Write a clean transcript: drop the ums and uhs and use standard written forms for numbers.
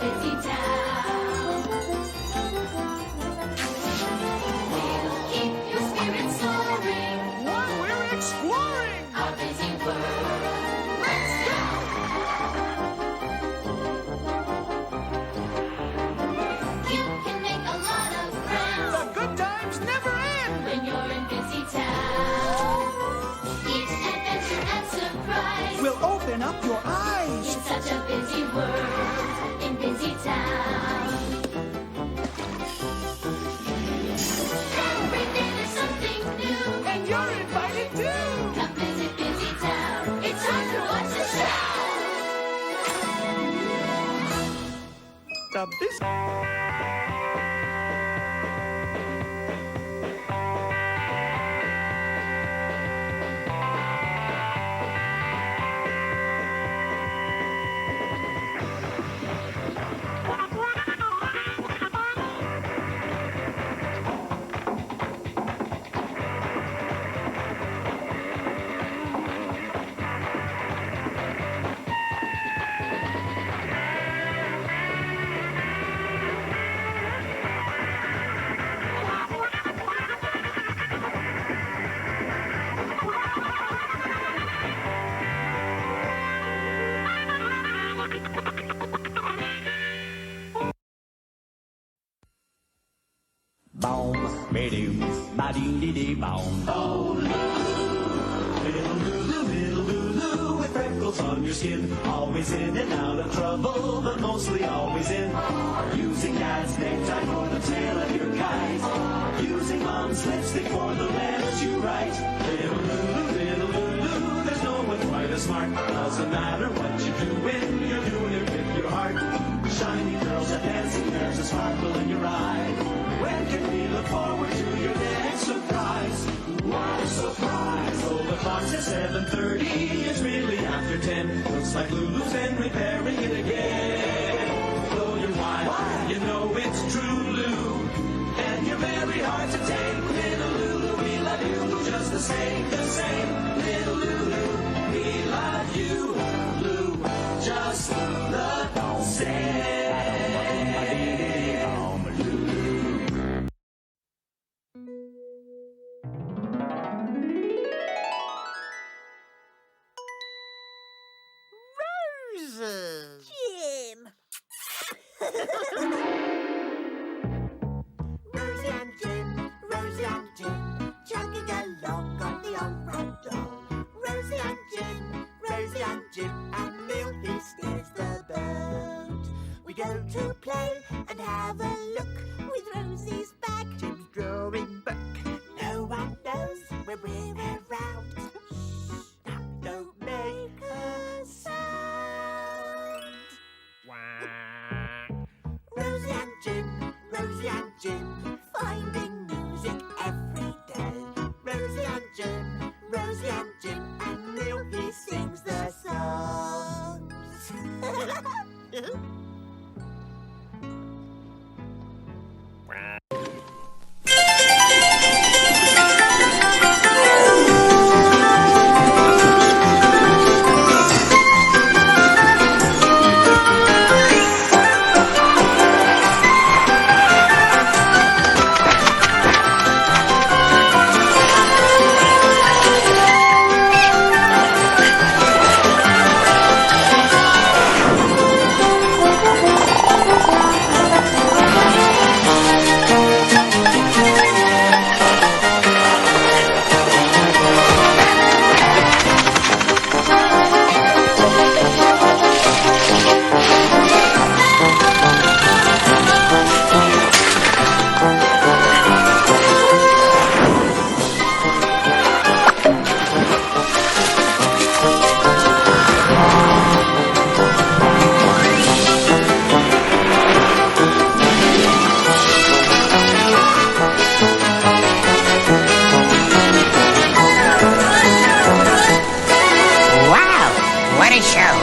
busy town. We'll keep your spirits soaring While we're exploring! our busy world. Let's go! You can make a lot of friends The good times never end! when you're in busy town. Each adventure and surprise We'll open up your eyes! in such a busy world, in busy town. Every day there's something new, And you're invited too! come visit busy town. It's time to watch the show. The busy... Boom, ba-doom, ba-dee-dee-dee, boom. Oh, little Lulu, with freckles on your skin. Always in and out of trouble, but mostly always in. Using dad's necktie for the tail of your kite. Using mom's lipstick for the letters you write. Little Lulu, there's no one quite as smart. Doesn't matter what you're doing it with your heart. Shiny girls are dancing, there's a sparkle in your eye. When can we look forward to your next surprise? What a surprise! Oh, the clock says 7:30, it's really after 10. Looks like Lulu's been repairing it again. Though you're wide, you know it's true, Lou. And you're very hard to take. Little Lulu, we love you just the same. Little Lulu, we love you, Lou, just the same. Jim! Rosie and Jim, chugging along on the old ragdoll. Rosie and Jim, and Neil, he steers the boat. We go to play and have a look with Rosie's bag. Jim's drawing book. No one knows when we're around. Shh, don't make a sound. Rosie and Jim, finding music every day. Rosie and Jim, and Neil, he sings the songs. Wow, what a show!